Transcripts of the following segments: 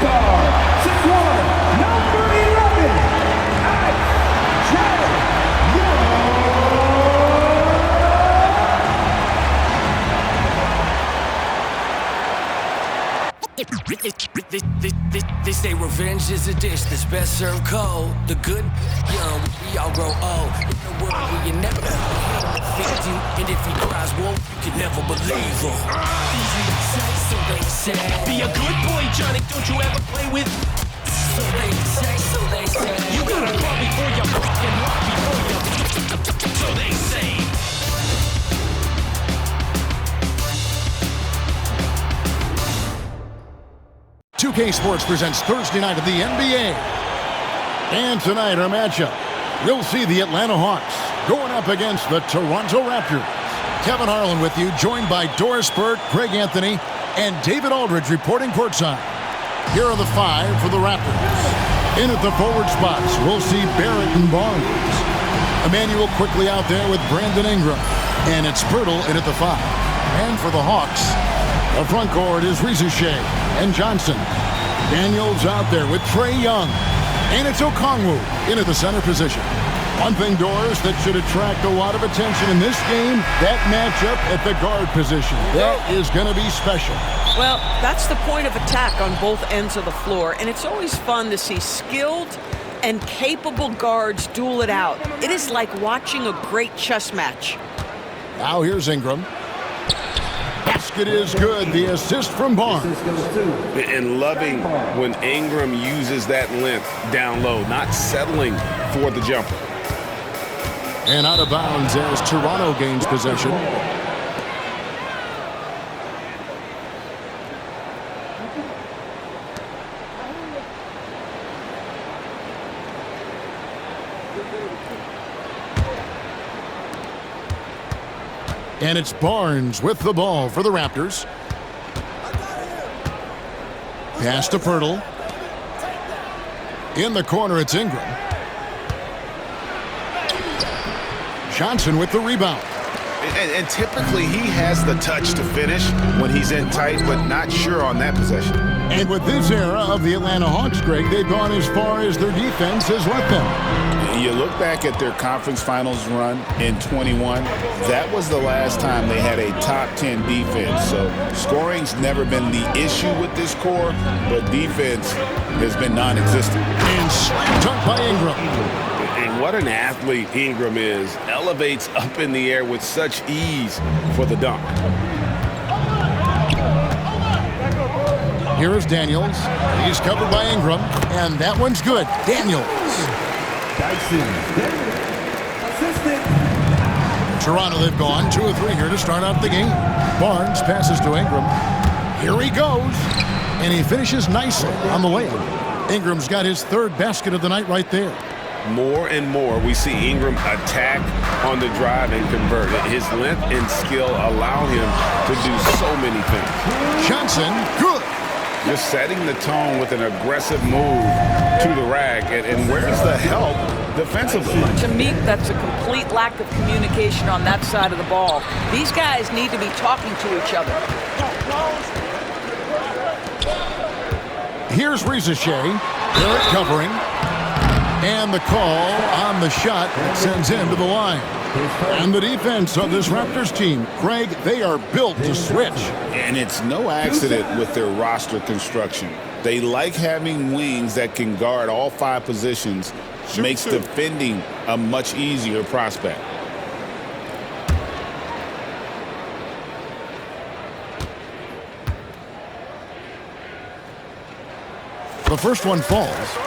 guard, 6'1", number 11, They say revenge is a dish that's best served cold. The good, young, we all grow old. In a world where you never defeat you, and if he cries wolf, you can never believe him. So they say, be a good boy, Johnny. Don't you ever play with? So they say, you gotta crawl before you fucking walk before you. So they say. 2K Sports presents Thursday night of the NBA. And tonight, our matchup, you'll see the Atlanta Hawks going up against the Toronto Raptors. Kevin Harlan with you, joined by Doris Burke, Greg Anthony, and David Aldridge reporting courtside. Here are the five for the Raptors. In at the forward spots, we'll see Barrett and Barnes. Emmanuel quickly out there with Brandon Ingram. And it's Pirtle in at the five. And for the Hawks, the front court is Ricochet and Johnson. Daniels out there with Trae Young. And it's Okongwu into the center position. One thing, Doris, that should attract a lot of attention in this game, that matchup at the guard position. That is going to be special. Well, that's the point of attack on both ends of the floor, and it's always fun to see skilled and capable guards duel it out. It is like watching a great chess match. Now here's Ingram. Basket is good. The assist from Barnes. And loving when Ingram uses that length down low, not settling for the jumper. And out of bounds as Toronto gains possession. And it's Barnes with the ball for the Raptors. Pass to Pirtle. In the corner, it's Ingram. Johnson with the rebound. And typically he has the touch to finish when he's in tight, but not sure on that possession. And with this era of the Atlanta Hawks, Greg, they've gone as far as their defense has let them. You look back at their conference finals run in 21, that was the last time they had a top 10 defense. So scoring's never been the issue with this core, but defense has been non-existent. And slam dunk by Ingram. And what an athlete Ingram is. Elevates up in the air with such ease for the dunk. Here is Daniels. He's covered by Ingram, and that one's good. Daniels. Toronto, they've gone 2 of 3 here to start out the game. Barnes passes to Ingram. Here he goes. And he finishes nicely on the layup. Ingram's got his third basket of the night right there. More and more we see Ingram attack on the drive and convert. His length and skill allow him to do so many things. Johnson, good. Just setting the tone with an aggressive move to the rack. And where's the help defensively? To me, that's a complete lack of communication on that side of the ball. These guys need to be talking to each other. Here's Ricochet. Barrett covering. And the call on the shot that sends him to the line. And the defense of this Raptors team, Craig, they are built to switch. And it's no accident with their roster construction. They like having wings that can guard all 5 positions. Makes defending a much easier prospect. The first one falls.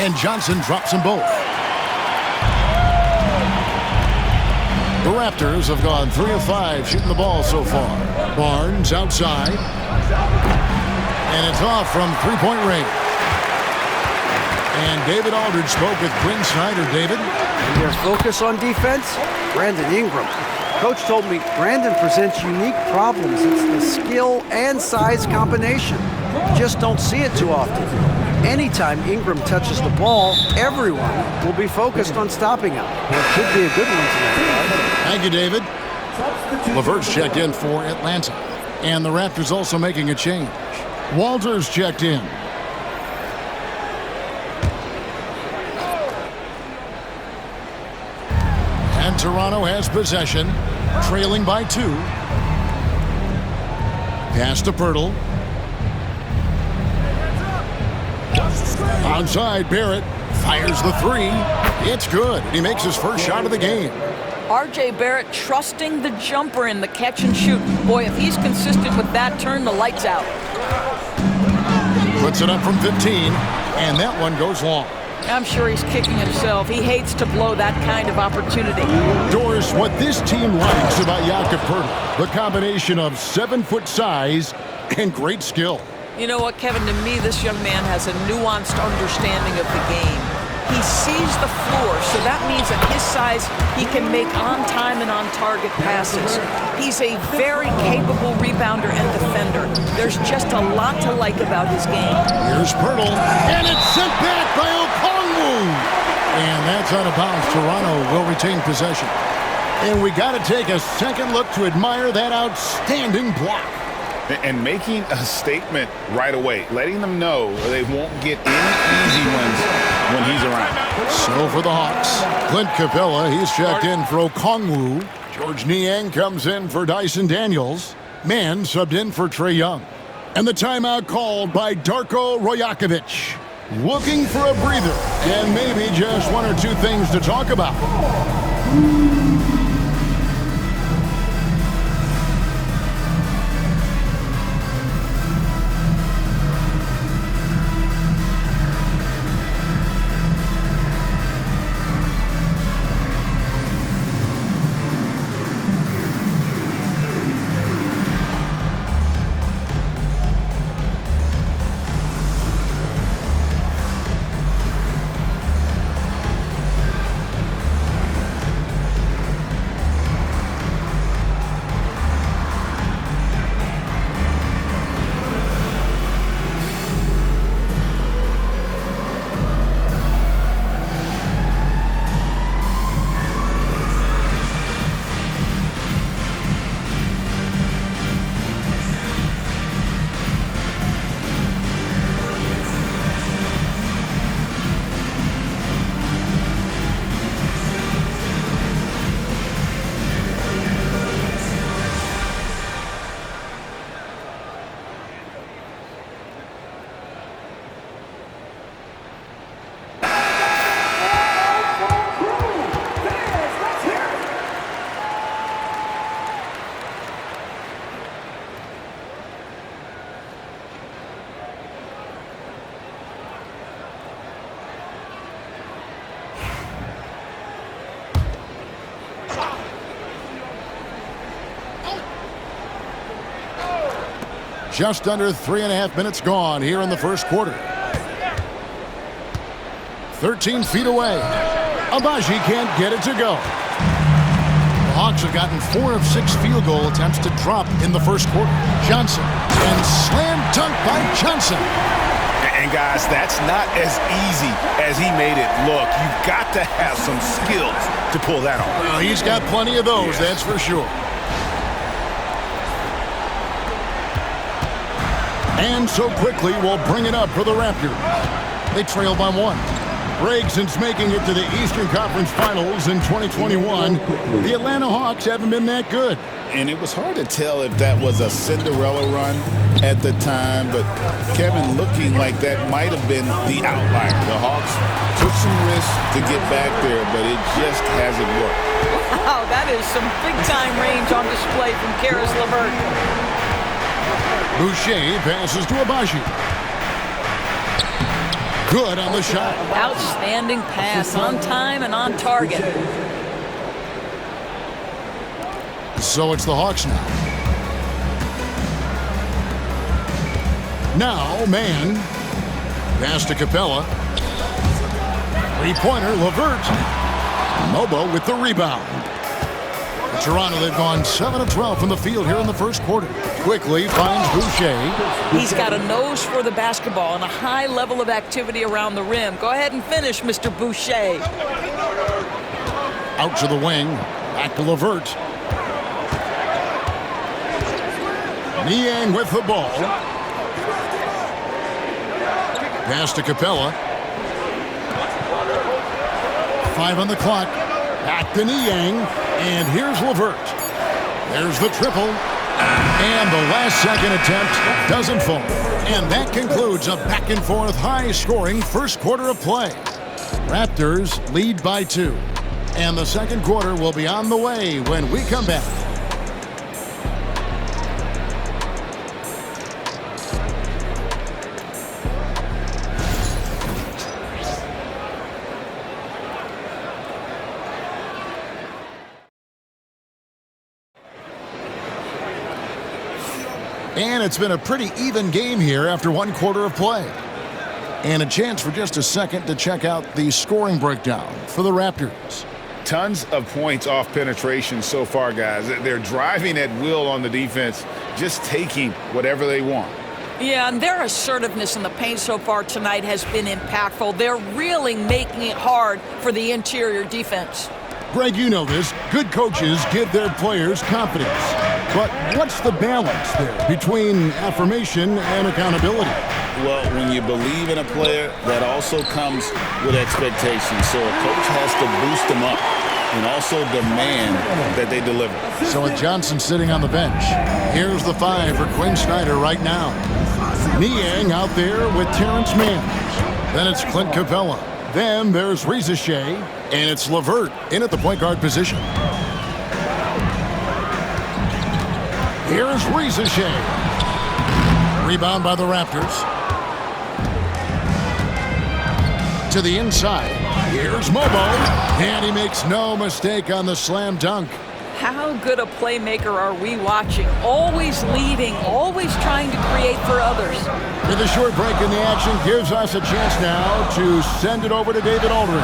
And Johnson drops them both. The Raptors have gone 3 of 5 shooting the ball so far. Barnes outside. And it's off from three-point range. And David Aldridge spoke with Quinn Snyder. David? Your focus on defense? Brandon Ingram. Coach told me Brandon presents unique problems. It's the skill and size combination. You just don't see it too often. Anytime Ingram touches the ball, everyone will be focused on stopping him. It could be a good one tonight. Thank you, David. LeVert's checked in for Atlanta. And the Raptors also making a change. Walters checked in. And Toronto has possession, trailing by 2. Pass to Pirtle. Onside, Barrett fires the 3. It's good. He makes his first shot of the game. R.J. Barrett trusting the jumper in the catch and shoot. Boy, if he's consistent with that, turn the lights out. Puts it up from 15, and that one goes long. I'm sure he's kicking himself. He hates to blow that kind of opportunity. Doris, what this team likes about Jakob Pirtle, the combination of 7-foot size and great skill. You know what, Kevin? To me, this young man has a nuanced understanding of the game. He sees the floor, so that means at his size, he can make on-time and on-target passes. He's a very capable rebounder and defender. There's just a lot to like about his game. Here's Pirtle, and it's sent back by Okongwu. And that's out of bounds. Toronto will retain possession. And we got to take a second look to admire that outstanding block. And making a statement right away, letting them know they won't get any easy ones when he's around. So for the Hawks, Clint Capella, he's checked in for Okongwu. George Niang comes in for Dyson Daniels. Mann subbed in for Trae Young. And the timeout called by Darko Rajakovic. Looking for a breather and maybe just 1 or 2 things to talk about. Just under 3.5 minutes gone here in the first quarter. 13 feet away. Abaji can't get it to go. The Hawks have gotten 4 of 6 field goal attempts to drop in the first quarter. Johnson, and slam dunk by Johnson. And guys, that's not as easy as he made it look. You've got to have some skills to pull that off. Well, he's got plenty of those, that's for sure. And so quickly we'll bring it up for the Raptors. They trail by 1. Break since making it to the Eastern Conference Finals in 2021. The Atlanta Hawks haven't been that good. And it was hard to tell if that was a Cinderella run at the time, but Kevin, looking like that might have been the outlier. The Hawks took some risks to get back there, but it just hasn't worked. Wow, that is some big-time range on display from Caris LeVert. Boucher passes to Abaji. Good on the shot. Outstanding pass, on time and on target. So it's the Hawks now. Now, Mann. Pass to Capella. 3-pointer, LeVert. Mobo with the rebound. Toronto, they've gone 7 of 12 from the field here in the first quarter. Quickly finds Boucher. He's got a nose for the basketball and a high level of activity around the rim. Go ahead and finish, Mr. Boucher. Out to the wing. Back to Levert. Niang with the ball. Pass to Capella. 5 on the clock. Back to Niang. And here's Levert. There's the triple. And the last second attempt doesn't fall. And that concludes a back-and-forth, high-scoring first quarter of play. Raptors lead by 2. And the second quarter will be on the way when we come back. And it's been a pretty even game here after one quarter of play. And a chance for just a second to check out the scoring breakdown for the Raptors. Tons of points off penetration so far, guys. They're driving at will on the defense, just taking whatever they want. Yeah, and their assertiveness in the paint so far tonight has been impactful. They're really making it hard for the interior defense. Greg, you know this. Good coaches give their players confidence. But what's the balance there between affirmation and accountability? Well, when you believe in a player, that also comes with expectations. So a coach has to boost them up and also demand that they deliver. So with Johnson sitting on the bench, here's the 5 for Quinn Snyder right now. Niang out there with Terrence Mann. Then it's Clint Capella. Then there's Reza Shea. And it's Levert in at the point guard position. Here's Reza Shea. Rebound by the Raptors. To the inside. Here's Mobo. And he makes no mistake on the slam dunk. How good a playmaker are we watching? Always leading, always trying to create for others. With a short break in the action, gives us a chance now to send it over to David Aldridge.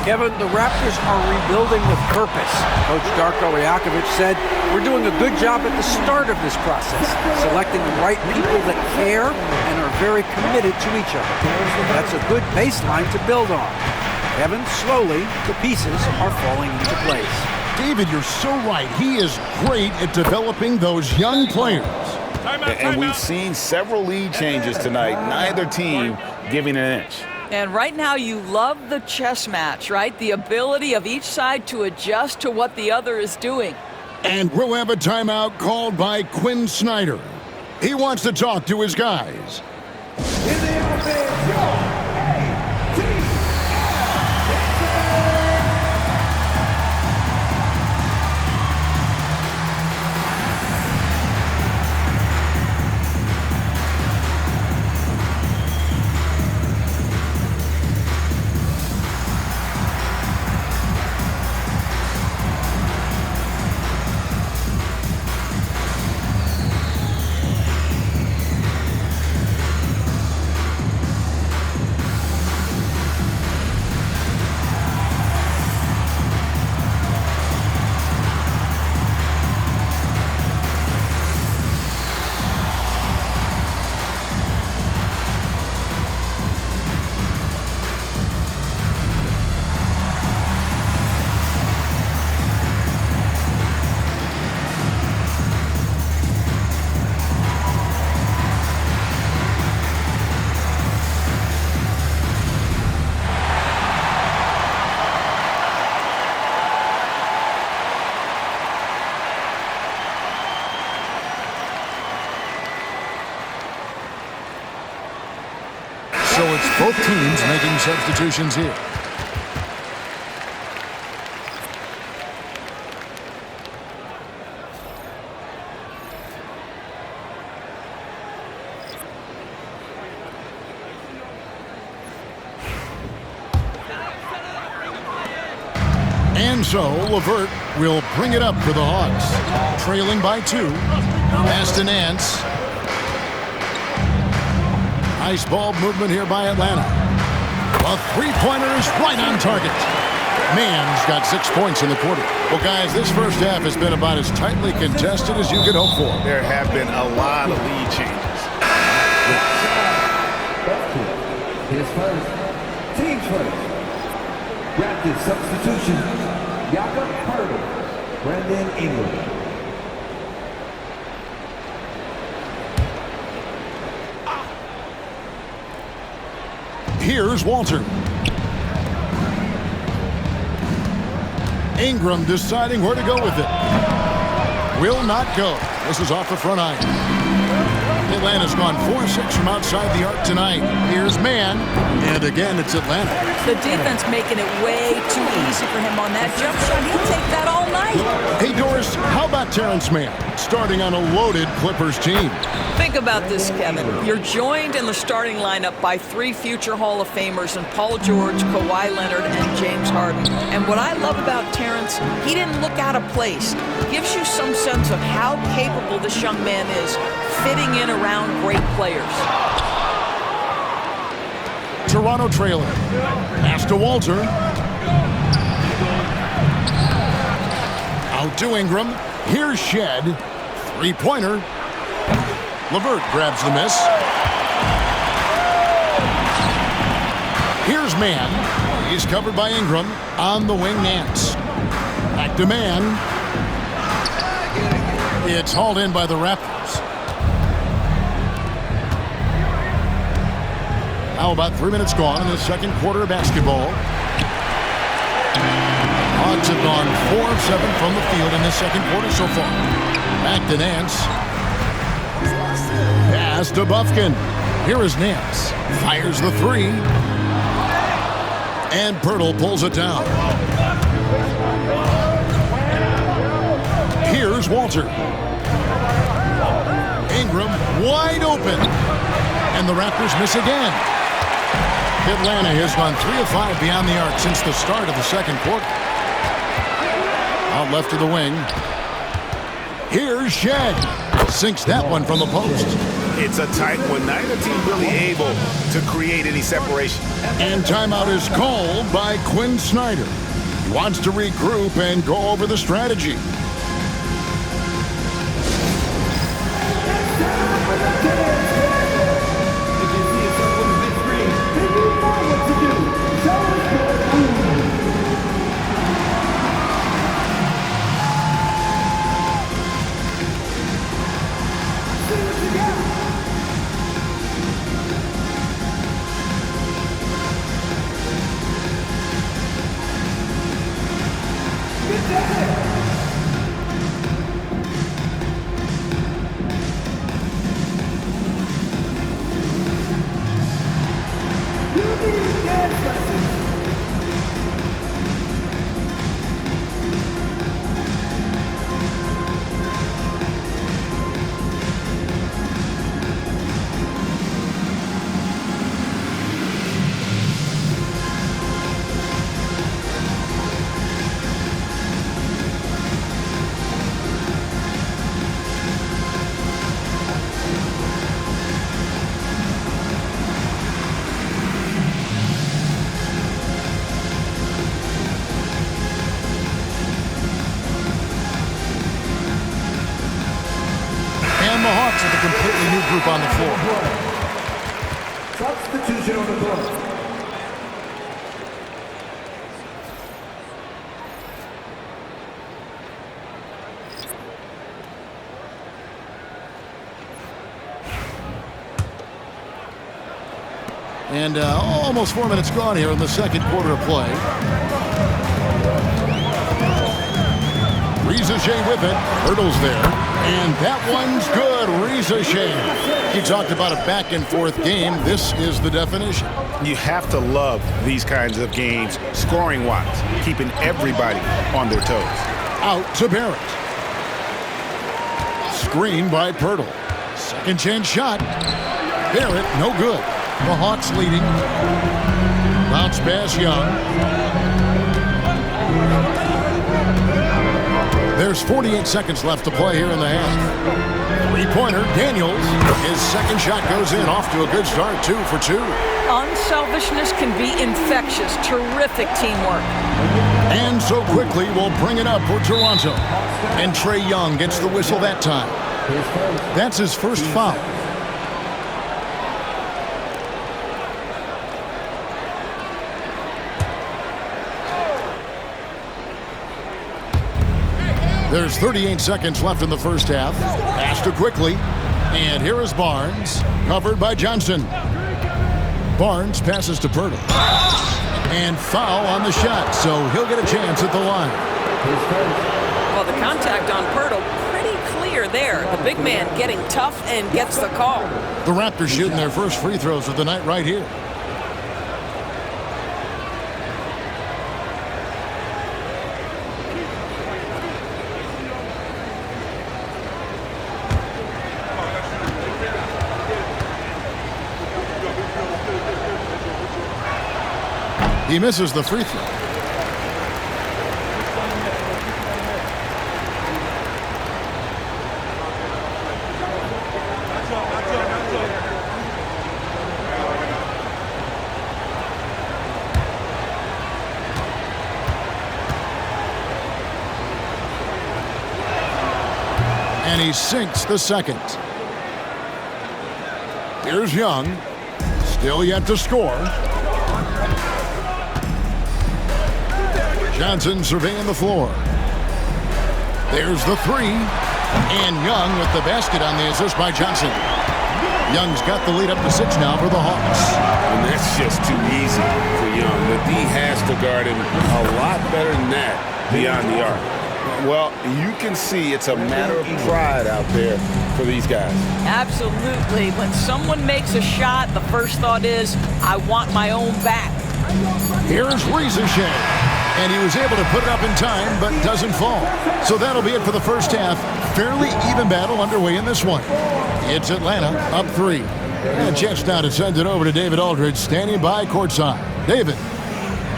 Kevin, the Raptors are rebuilding with purpose. Coach Darko Rajakovic said, "We're doing a good job at the start of this process, selecting the right people that care and are very committed to each other." That's a good baseline to build on. Kevin, slowly, the pieces are falling into place. David, you're so right. He is great at developing those young players. And we've seen several lead changes tonight, neither team giving an inch. And right now you love the chess match, right? The ability of each side to adjust to what the other is doing. And we'll have a timeout called by Quinn Snyder. He wants to talk to his guys. In the offense, your A-Team. So it's both teams making substitutions here. And so Levert will bring it up for the Hawks. Trailing by 2. Pass to Nance. Nice ball movement here by Atlanta. A three-pointer is right on target. Mann's got 6 points in the quarter. Well, guys, this first half has been about as tightly contested as you could hope for. There have been a lot of lead changes. His first. Team first. Raptors substitution. Jakob Poeltl. Brandon Ingram. Here's Walter. Ingram deciding where to go with it. Will not go. This is off the front iron. Atlanta's gone 4-6 from outside the arc tonight. Here's Mann. And again, it's Atlanta. The defense making it way too easy for him on that jump shot. He'll take that all night. Hey, Doris, how about Terrence Mann starting on a loaded Clippers team? Think about this, Kevin. You're joined in the starting lineup by 3 future Hall of Famers in Paul George, Kawhi Leonard, and James Harden. And what I love about Terrence, he didn't look out of place. Gives you some sense of how capable this young man is fitting in around great players. Toronto trailer. Pass to Walter. Out to Ingram. Here's Shed. 3-pointer. LeVert grabs the miss. Here's Mann. He's covered by Ingram. On the wing, Nance. Back to Mann. It's hauled in by the Raptors. Now about 3 minutes gone in the second quarter of basketball. Hawks have gone 4 of 7 from the field in this second quarter so far. Back to Nance. Pass to Bufkin. Here is Nance. Fires the 3. And Poeltl pulls it down. Here's Walter. Ingram wide open. And the Raptors miss again. Atlanta has gone 3 of 5 beyond the arc since the start of the second quarter. Out left to the wing. Here's Shed. Sinks that one from the post. It's a tight one. Neither team really able to create any separation. And timeout is called by Quinn Snyder. He wants to regroup and go over the strategy. The Hawks with a completely new group on the floor. Substitution on the floor. And almost 4 minutes gone here in the second quarter of play. Reza Shea with it. Poeltl's there. And that one's good. Reza Shea. You talked about a back-and-forth game. This is the definition. You have to love these kinds of games, scoring-wise, keeping everybody on their toes. Out to Barrett. Screen by Poeltl. Second chance shot. Barrett, no good. The Hawks leading. Bounce pass Young. There's 48 seconds left to play here in the half. Three-pointer, Daniels. His second shot goes in, off to a good start, 2 for 2. Unselfishness can be infectious. Terrific teamwork. And so quickly we'll bring it up for Toronto. And Trae Young gets the whistle that time. That's his first foul. There's 38 seconds left in the first half. Pass to quickly. And here is Barnes, covered by Johnson. Barnes passes to Pirtle. And foul on the shot, so he'll get a chance at the line. Well, the contact on Pirtle, pretty clear there. The big man getting tough and gets the call. The Raptors shooting their first free throws of the night right here. He misses the free throw. And he sinks the second. Here's Young. Still yet to score. Johnson surveying the floor. There's the three. And Young with the basket on the assist by Johnson. Young's got the lead up to 6 now for the Hawks. And that's just too easy for Young. The D has to guard him a lot better than that beyond the arc. Well, you can see it's a matter of pride out there for these guys. Absolutely. When someone makes a shot, the first thought is, I want my own back. Here's Ricochet. And he was able to put it up in time, but doesn't fall. So that'll be it for the first half. Fairly even battle underway in this one. It's Atlanta up 3. And a chance now to send it over to David Aldridge, standing by courtside. David.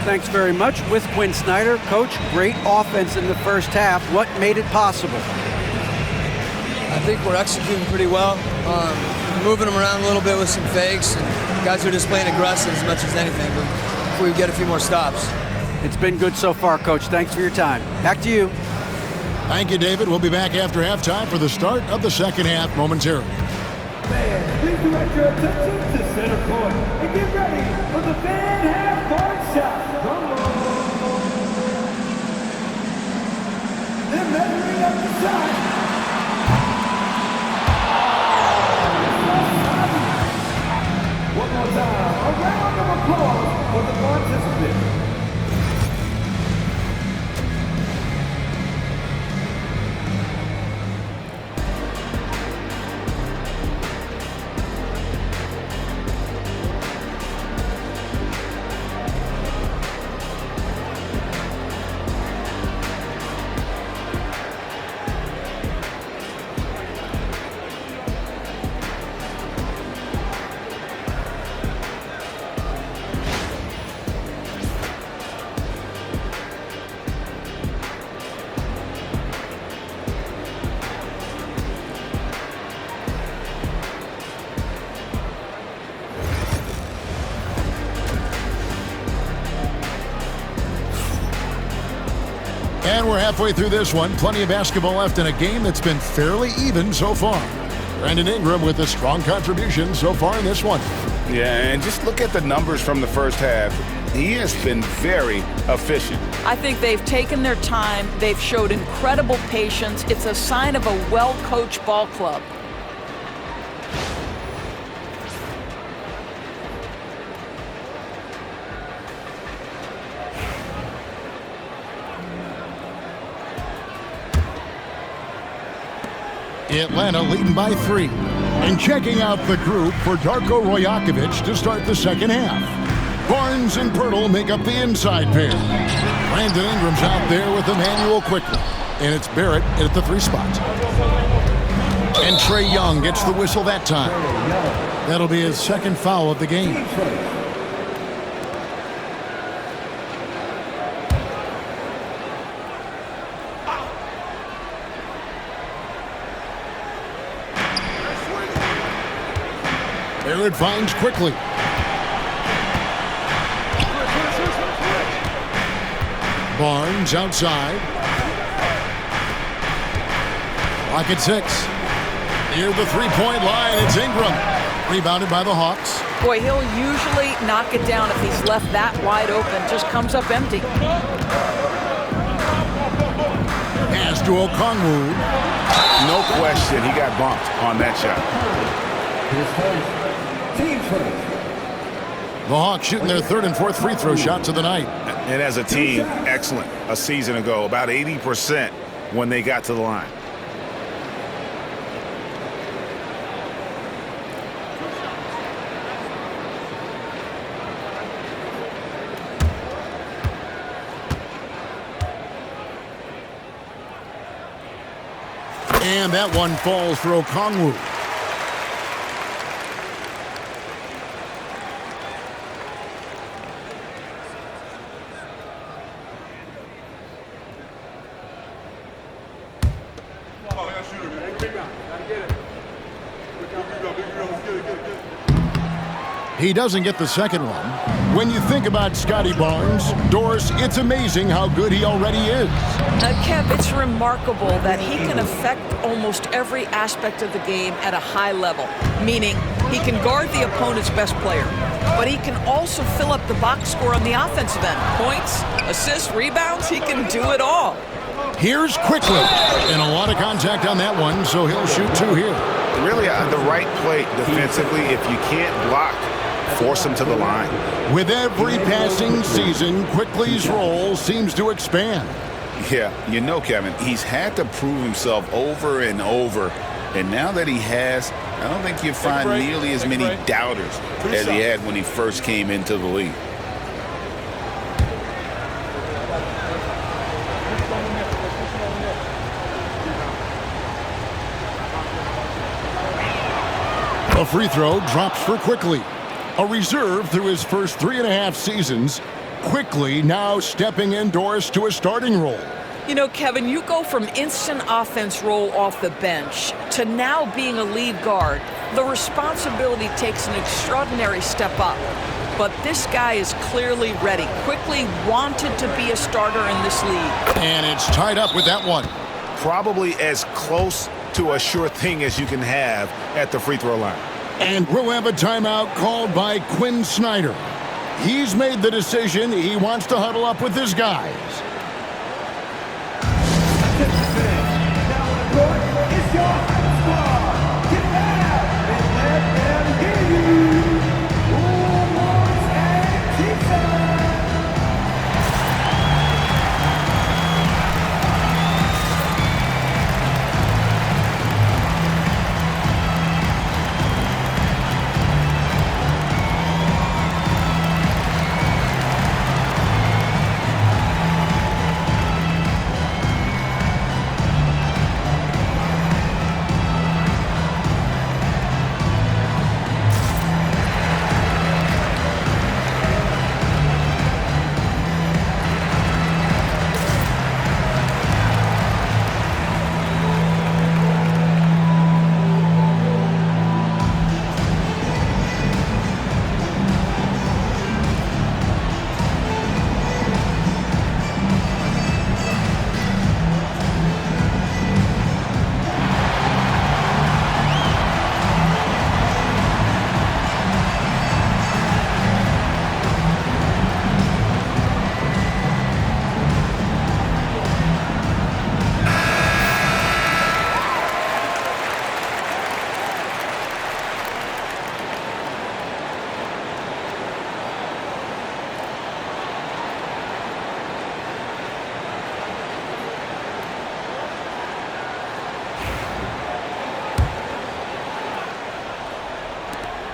Thanks very much. With Quinn Snyder. Coach, great offense in the first half. What made it possible? I think we're executing pretty well. Moving them around a little bit with some fakes. And guys are just playing aggressive as much as anything. But if we get a few more stops. It's been good so far, Coach. Thanks for your time. Back to you. Thank you, David. We'll be back after halftime for the start of the second half momentarily. Fans, please direct your attention to center court and get ready for the fan half-court shot. Come on. They're measuring up the shot. One more time, a round of applause for the participants. And we're halfway through this one. Plenty of basketball left in a game that's been fairly even so far. Brandon Ingram with a strong contribution so far in this one. Yeah, and just look at the numbers from the first half. He has been very efficient. I think they've taken their time. They've showed incredible patience. It's a sign of a well-coached ball club. Atlanta leading by 3. And checking out the group for Darko Rojakovic to start the second half. Barnes and Pirtle make up the inside pair. Brandon Ingram's out there with Emmanuel quickly. And it's Barrett at the 3 spot. And Trae Young gets the whistle that time. That'll be his second foul of the game. Barrett finds quickly. Barnes outside. Clock at 6. Near the three-point line, it's Ingram. Rebounded by the Hawks. Boy, he'll usually knock it down if he's left that wide open. Just comes up empty. Pass to Okongwu. No question, he got bumped on that shot. Team first. The Hawks shooting their third and fourth free throw shots of the night. And as a team, excellent. A season ago, about 80% when they got to the line. And that one falls for Okongwu. He doesn't get the second one. When you think about Scotty Barnes, Doris, it's amazing how good he already is. Kev, it's remarkable that he can affect almost every aspect of the game at a high level, meaning he can guard the opponent's best player, but he can also fill up the box score on the offensive end. Points, assists, rebounds, he can do it all. Here's Quickly, and a lot of contact on that one, so he'll shoot 2 here. Really, the right play defensively, if you can't block, force him to the line. With every passing season, Quickly's role seems to expand. Yeah, you know, Kevin, he's had to prove himself over and over. And now that he has, I don't think you find nearly as many doubters as he had when he first came into the league. A free throw drops for Quickly. A reserve through his first 3.5 seasons. Quickly now stepping indoors to a starting role. You know, Kevin, you go from instant offense role off the bench to now being a lead guard. The responsibility takes an extraordinary step up. But this guy is clearly ready. Quickly wanted to be a starter in this league. And it's tied up with that one. Probably as close to a sure thing as you can have at the free throw line. And we'll have a timeout called by Quinn Snyder. He's made the decision. He wants to huddle up with his guys. Now on the court is your squad. Get out and let them hear you. Warriors and defense.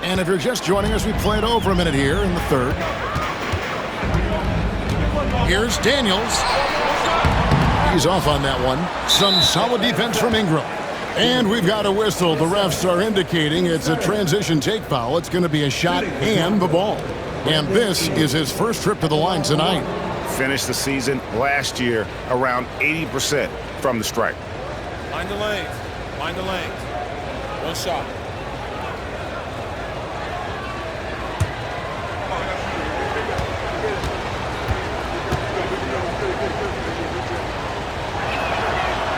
And if you're just joining us, we played over a minute here in the third. Here's Daniels. He's off on that one. Some solid defense from Ingram. And we've got a whistle. The refs are indicating it's a transition take foul. It's going to be a shot and the ball. And this is his first trip to the line tonight. Finished the season last year around 80% from the stripe. Mind the lanes. Mind the lanes. One shot.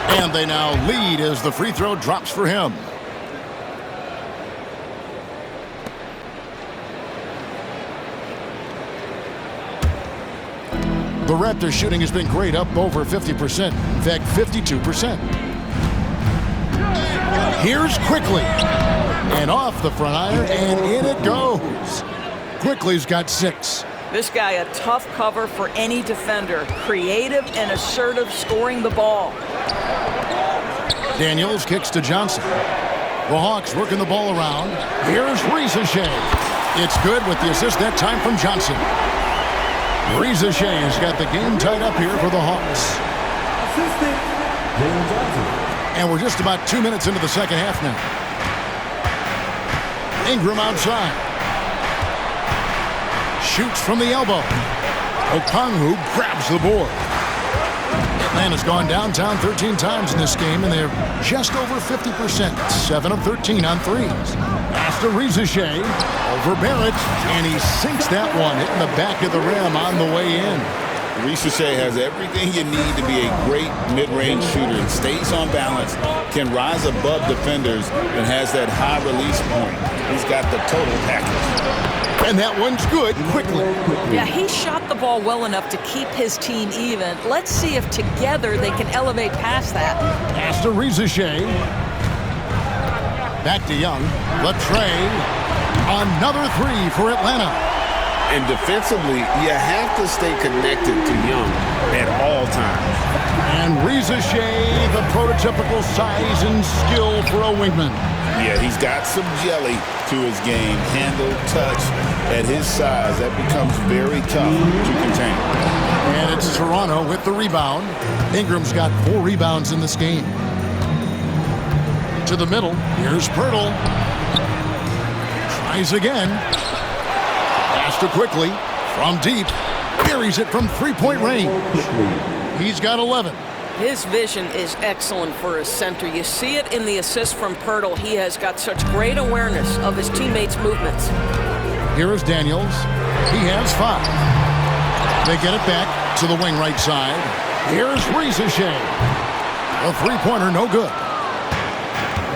And they now lead as the free throw drops for him. The Raptors shooting has been great, up over 50%. In fact, 52%. Here's Quickly. And off the front iron, and in it goes. Quickly's got 6. This guy a tough cover for any defender. Creative and assertive scoring the ball. Daniels kicks to Johnson. The Hawks working the ball around. Here's Rizachet. It's good with the assist that time from Johnson. Rizachet has got the game tied up here for the Hawks. Assistant, Jalen Johnson. And we're just about 2 minutes into the second half now. Ingram outside. Shoots from the elbow. Okongwu grabs the board. Atlanta's gone downtown 13 times in this game, and they're just over 50%. 7 of 13 on threes. Pass to Rizachet. Over Barrett, and he sinks that one, hitting the back of the rim on the way in. Rizachet has everything you need to be a great mid-range shooter. He stays on balance, can rise above defenders, and has that high release point. He's got the total package. And that one's good quickly. Yeah, he shot the ball well enough to keep his team even. Let's see if together they can elevate past that. Pass to Rizachet. Back to Young. Latrey. Another 3 for Atlanta. And defensively, you have to stay connected to Young at all times. And Rizachet, the prototypical size and skill for a wingman. Yeah, he's got some jelly to his game. Handle, touch. At his size, that becomes very tough to contain. And it's Toronto with the rebound. Ingram's got 4 rebounds in this game. To the middle. Here's Pirtle. Tries again. Pass to Quickly. From deep. Buries it from three-point range. He's got 11. His vision is excellent for a center. You see it in the assist from Pirtle. He has got such great awareness of his teammates' movements. Here is Daniels. He has 5. They get it back to the wing right side. Here's Rizachet. A three-pointer, no good.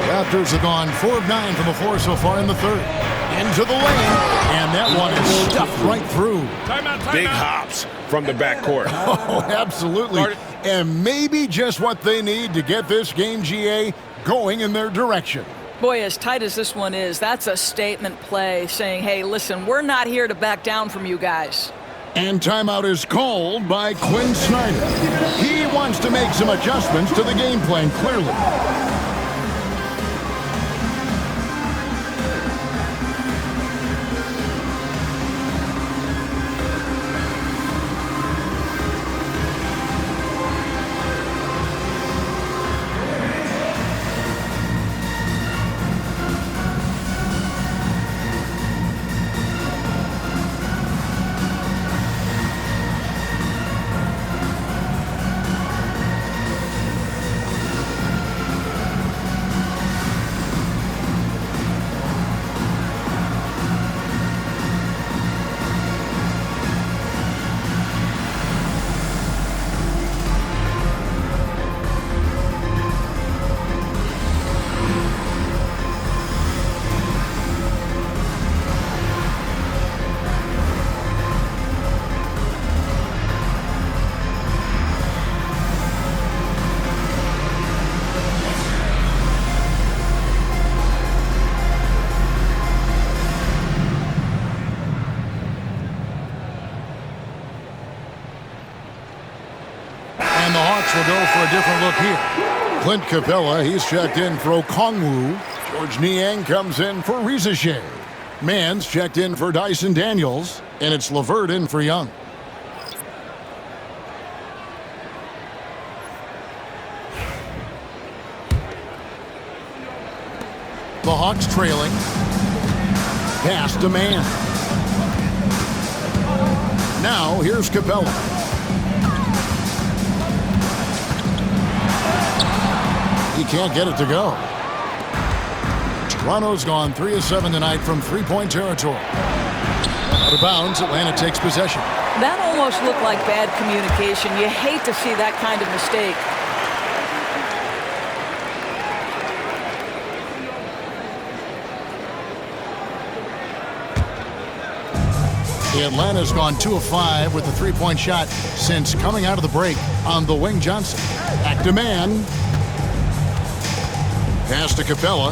Raptors have gone 4 of 9 from the floor so far in the third. Into the lane, and that one is stuffed right through. Big hops from the backcourt. Oh, absolutely. And maybe just what they need to get this game, GA, going in their direction. Boy, as tight as this one is, that's a statement play saying, hey, listen, we're not here to back down from you guys. And timeout is called by Quinn Snyder. He wants to make some adjustments to the game plan, clearly. And the Hawks will go for a different look here. Clint Capella, he's checked in for Okongwu. George Niang comes in for Rizachet. Mans checked in for Dyson Daniels. And it's LeVert in for Young. The Hawks trailing. Pass to Mann. Now here's Capella. He can't get it to go. Toronto's gone 3 of 7 tonight from three-point territory. Out of bounds, Atlanta takes possession. That almost looked like bad communication. You hate to see that kind of mistake. Atlanta's gone 2 of 5 with the three-point shot since coming out of the break on the wing. Johnson. Back to man. Pass to Capella.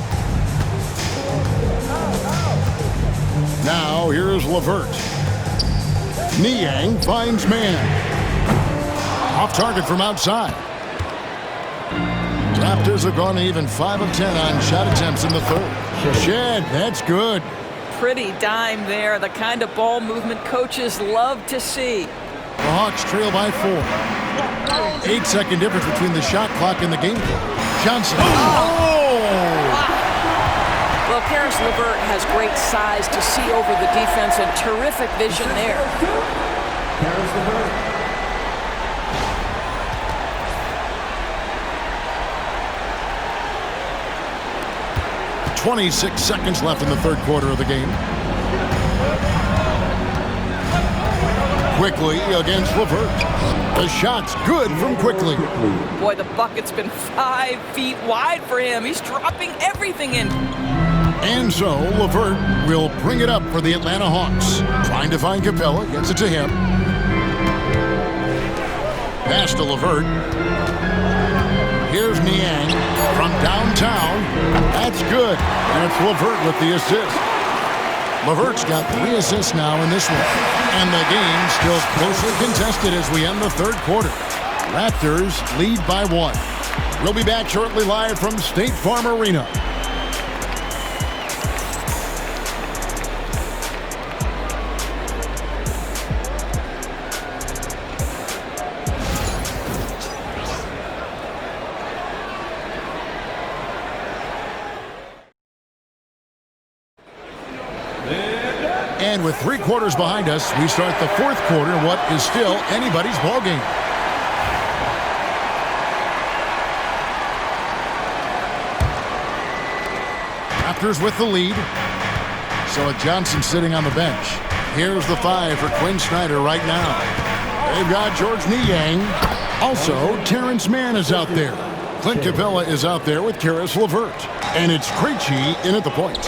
Now here's LeVert. Niang finds man. Off target from outside. Raptors have gone even 5 of 10 on shot attempts in the third. Shed, that's good. Pretty dime there, the kind of ball movement coaches love to see. The Hawks trail by 4. 8-second difference between the shot clock and the game clock. Johnson. Well, Karis LeVert has great size to see over the defense and terrific vision there. Karis LeVert. 26 seconds left in the third quarter of the game. Quickly against LeVert. The shot's good from Quickly. Boy, the bucket's been 5 feet wide for him. He's dropping everything in. And so LeVert will bring it up for the Atlanta Hawks. Trying to find Capella, gets it to him. Pass to LeVert. Here's Niang from downtown. That's good. And it's LeVert with the assist. LeVert's got 3 assists now in this one. And the game still closely contested as we end the third quarter. Raptors lead by 1. We'll be back shortly live from State Farm Arena. And with 3 quarters behind us, we start the fourth quarter in what is still anybody's ball game. Raptors with the lead. So Johnson sitting on the bench. Here's the 5 for Quinn Snyder right now. They've got George Niang. Also, Terrence Mann is out there. Clint Capella is out there with Karis LeVert. And it's Krejci in at the point.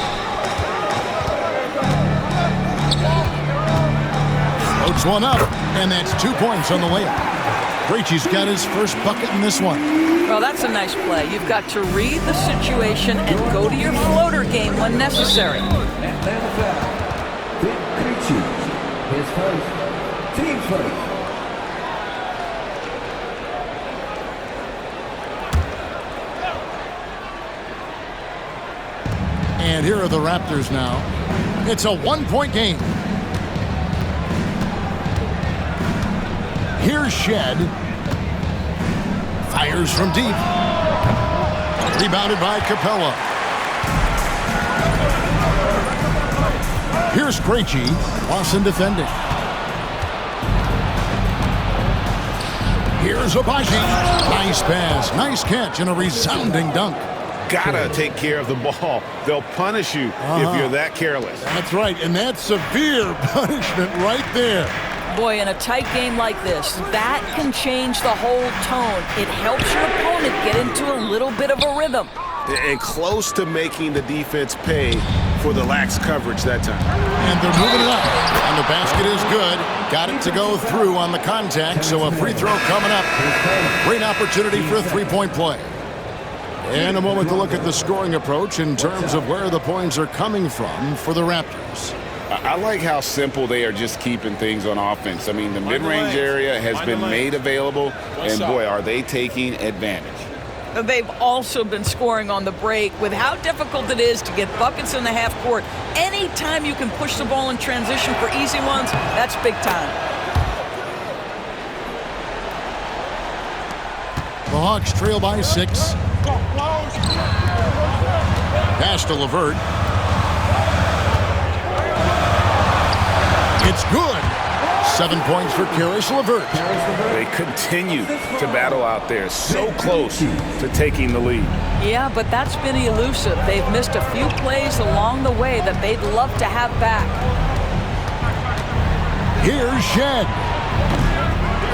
Floats one up, and that's 2 points on the layup. Krejci's got his first bucket in this one. Well, that's a nice play. You've got to read the situation and go to your floater game when necessary. Atlanta foul. Big Krejci. His first. Team's first. And here are the Raptors now. It's a 1-point game. Here's Shed. Fires from deep. Rebounded by Capella. Here's Krejci. Lawson defending. Here's Abaji. Nice pass. Nice catch and a resounding dunk. Gotta take care of the ball. They'll punish you if you're that careless. That's right, and that's severe punishment right there. Boy, in a tight game like this, that can change the whole tone. It helps your opponent get into a little bit of a rhythm. And close to making the defense pay for the lax coverage that time. And they're moving it up. And the basket is good. Got it to go through on the contact, so a free throw coming up. Great opportunity for a three-point play. And a moment to look at the scoring approach in terms of where the points are coming from for the Raptors. I like how simple they are just keeping things on offense. I mean, the mid-range area has been made available, and boy, are they taking advantage. They've also been scoring on the break. With how difficult it is to get buckets in the half court, anytime you can push the ball in transition for easy ones, that's big time. The Hawks trail by 6. Pass to LeVert. It's good. 7 points for Karis LeVert. They continue to battle out there, so close to taking the lead. Yeah, but that's been elusive. They've missed a few plays along the way that they'd love to have back. Here's Shed.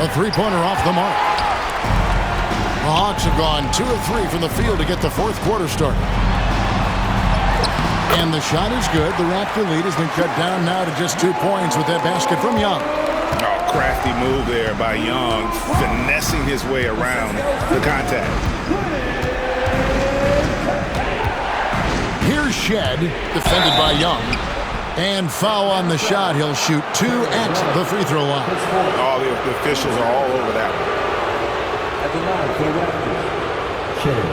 A three-pointer off the mark. The Hawks have gone 2 of 3 from the field to get the fourth quarter started. And the shot is good. The Raptor lead has been cut down now to just 2 points with that basket from Young. Oh, crafty move there by Young, finessing his way around the contact. Here's Shed, defended by Young. And foul on the shot. He'll shoot 2 at the free throw line. All the officials are all over that one. At the line for the Raptors, Shed,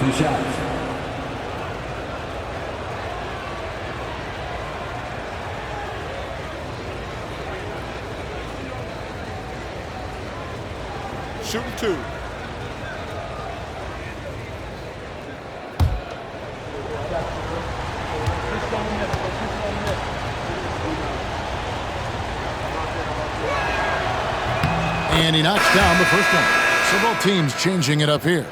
2 shots. Shooting 2. And he knocks down the first one. So both teams changing it up here.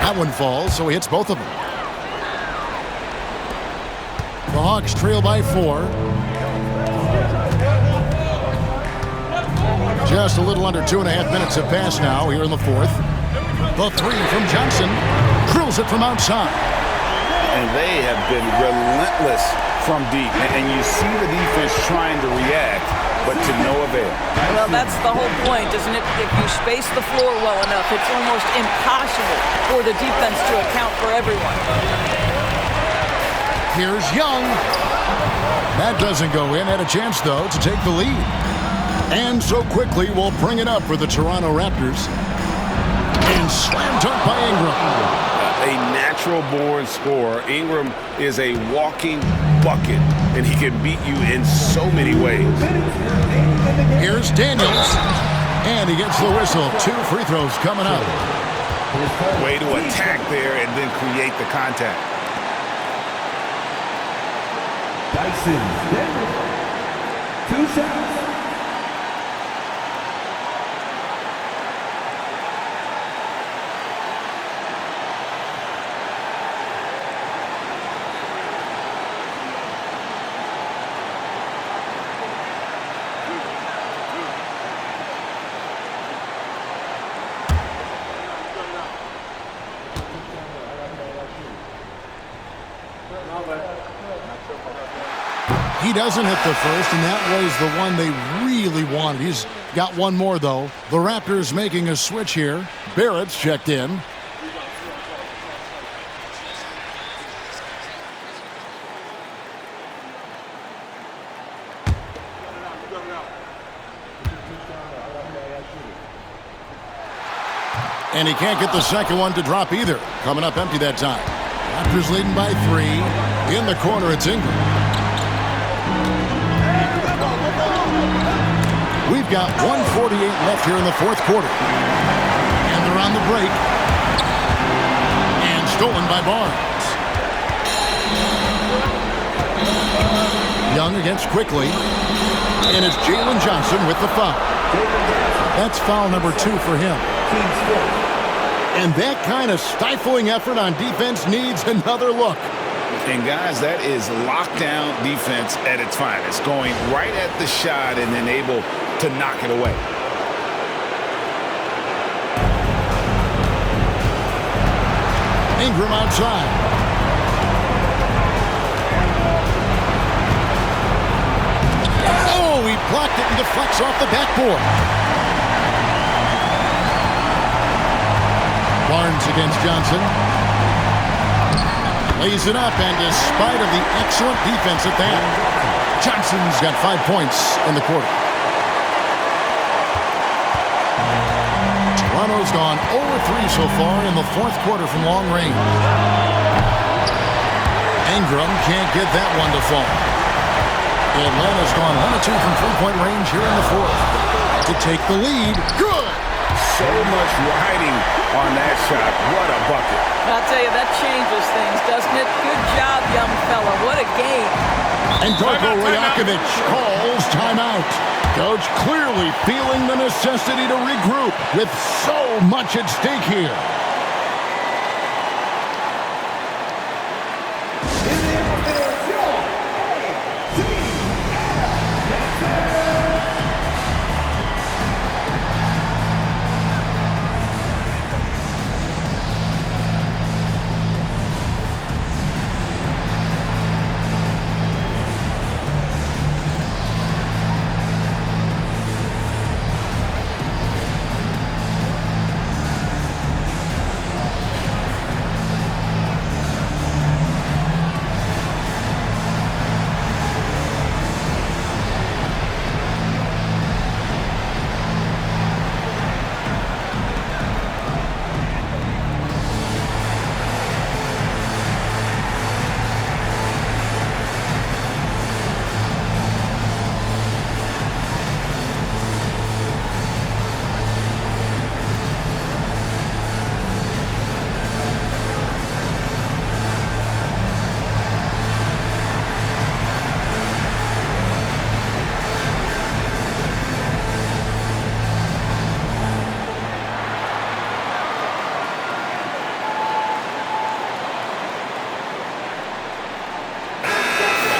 That one falls, so he hits both of them. The Hawks trail by 4. Just a little under 2.5 minutes have passed now here in the fourth. The 3 from Johnson. Drills it from outside. And they have been relentless from deep. And you see the defense trying to react, but to no avail. Well, that's the whole point, isn't it? If you space the floor well enough, it's almost impossible for the defense to account for everyone. Here's Young. That doesn't go in. Had a chance, though, to take the lead. And so quickly, we'll bring it up for the Toronto Raptors. And slam dunk by Ingram. A natural-born scorer. Ingram is a walking bucket, and he can beat you in so many ways. Here's Daniels. And he gets the whistle. 2 free throws coming up. Way to attack there and then create the contact. Dyson, 2 shots. He doesn't hit the first, and that was the one they really wanted. He's got one more, though. The Raptors making a switch here. Barrett's checked in. And he can't get the second one to drop either. Coming up empty that time. Raptors leading by 3. In the corner, it's Ingram. We've got 1:48 left here in the fourth quarter. And they're on the break. And stolen by Barnes. Young against Quickly. And it's Jalen Johnson with the foul. That's foul number 2 for him. And that kind of stifling effort on defense needs another look. And guys, that is lockdown defense at its finest. Going right at the shot and then able to knock it away. Ingram outside. Oh, he blocked it and deflects off the backboard. Barnes against Johnson. Lays it up, and despite of the excellent defense at that, Johnson's got 5 points in the quarter. Toronto's gone 0-3 so far in the fourth quarter from long range. Ingram can't get that one to fall. Atlanta's gone 1-2 from three-point range here in the fourth. To take the lead. Good! So much riding on that shot. What a bucket. I'll tell you, that changes things, doesn't it? Good job, young fella. What a game. And Darko Rajakovic calls timeout. Coach clearly feeling the necessity to regroup with so much at stake here.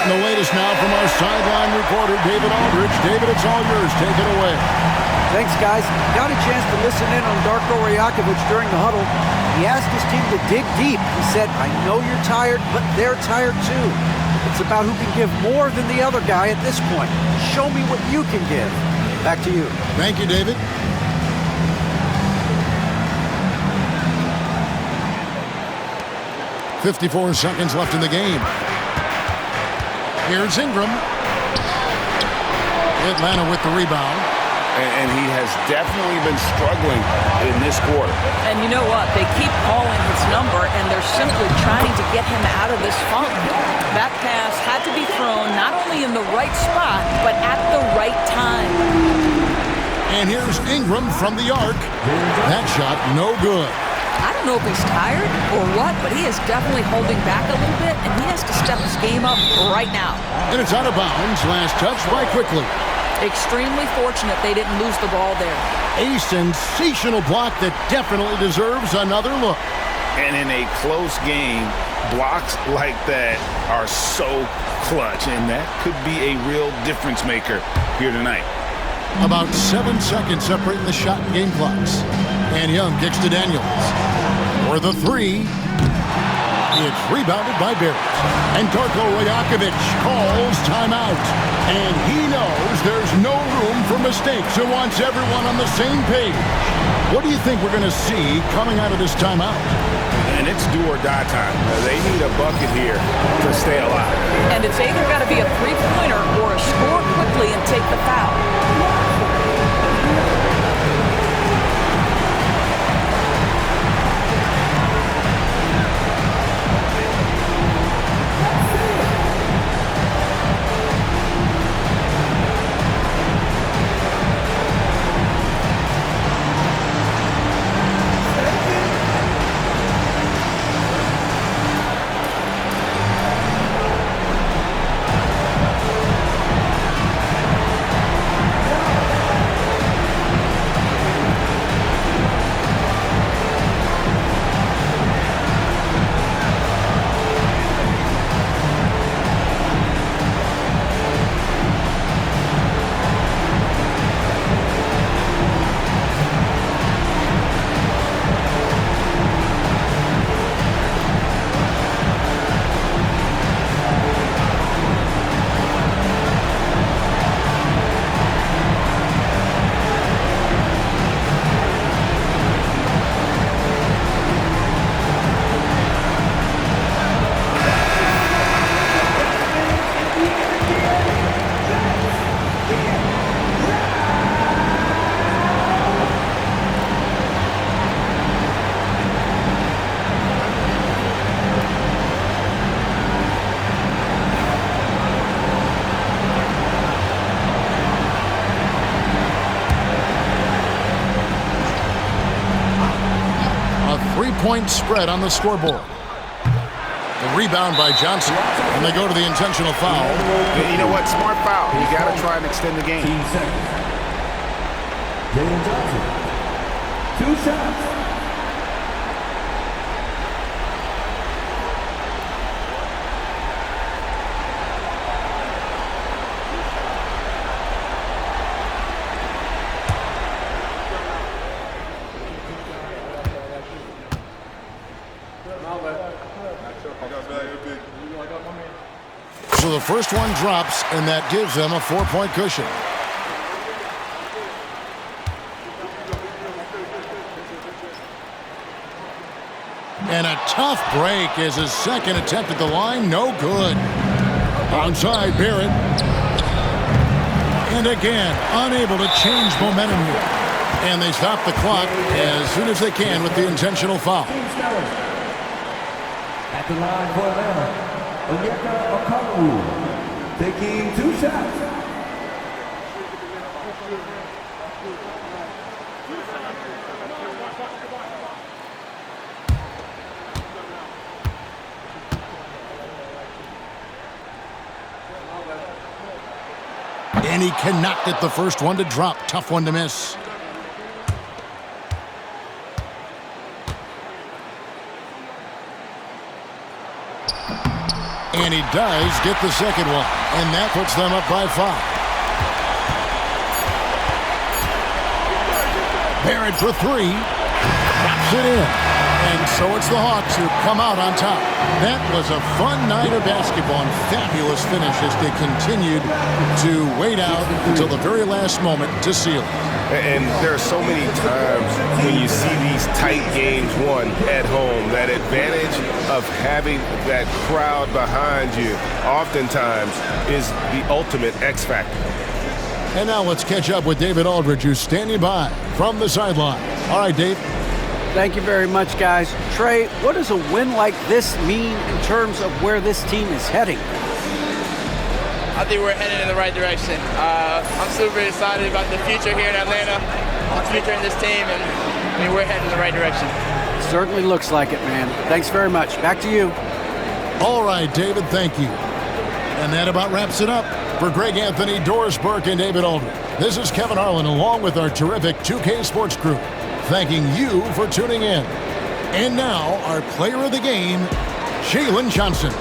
The latest now from our sideline reporter, David Aldridge. David, it's all yours. Take it away. Thanks, guys. Got a chance to listen in on Darko Rajakovic during the huddle. He asked his team to dig deep. He said, I know you're tired, but they're tired too. It's about who can give more than the other guy at this point. Show me what you can give. Back to you. Thank you, David. "54 seconds left in the game. Here's Ingram. Atlanta with the rebound. And he has definitely been struggling in this quarter. And you know what? They keep calling his number, and they're simply trying to get him out of this funk. That pass had to be thrown not only in the right spot, but at the right time. And here's Ingram from the arc. That shot, no good. I don't know if he's tired or what, but he is definitely holding back a little bit, and he has to step his game up right now. And it's out of bounds. Last touch by Quickly. Extremely fortunate they didn't lose the ball there. A sensational block that definitely deserves another look. And in a close game, blocks like that are so clutch, and that could be a real difference maker here tonight. About 7 seconds separating the shot and game clocks. And Young kicks to Daniels. For the three. It's rebounded by Barrett. And Darko Rajakovic calls timeout. And he knows there's no room for mistakes and wants everyone on the same page. What do you think we're going to see coming out of this timeout? And it's do or die time. They need a bucket here to stay alive. And it's either got to be a three-pointer or a score quickly and take the foul. Point spread on the scoreboard. The rebound by Johnson. And they go to the intentional foul. You know what? Smart foul. You got to try and extend the game. 15 seconds. Jalen Johnson. 2 shots. So the first one drops, and that gives them a 4-point cushion. And a tough break is his second attempt at the line. No good. Onside, Barrett. And again, unable to change momentum here. And they stop the clock as soon as they can with the intentional foul. At the line for Atlanta, taking 2 shots. And he cannot get the first one to drop. Tough one to miss. And he does get the second one. And that puts them up by 5. Barrett for 3. Drops it in. And so it's the Hawks who come out on top. That was a fun night of basketball and fabulous finish as they continued to wait out until the very last moment to seal it. And there are so many times when you see these tight games won at home, that advantage of having that crowd behind you oftentimes is the ultimate X factor. And now let's catch up with David Aldridge, who's standing by from the sideline. All right, Dave. Thank you very much, guys. Trey, what does a win like this mean in terms of where this team is heading? I think we're headed in the right direction. I'm super excited about the future here in Atlanta, the future in this team, and I mean, we're headed in the right direction. Certainly looks like it, man. Thanks very much. Back to you. All right, David, thank you. And that about wraps it up. For Greg Anthony, Doris Burke, and David Aldridge, this is Kevin Harlan along with our terrific 2K Sports crew, thanking you for tuning in. And now, our player of the game, Jalen Johnson.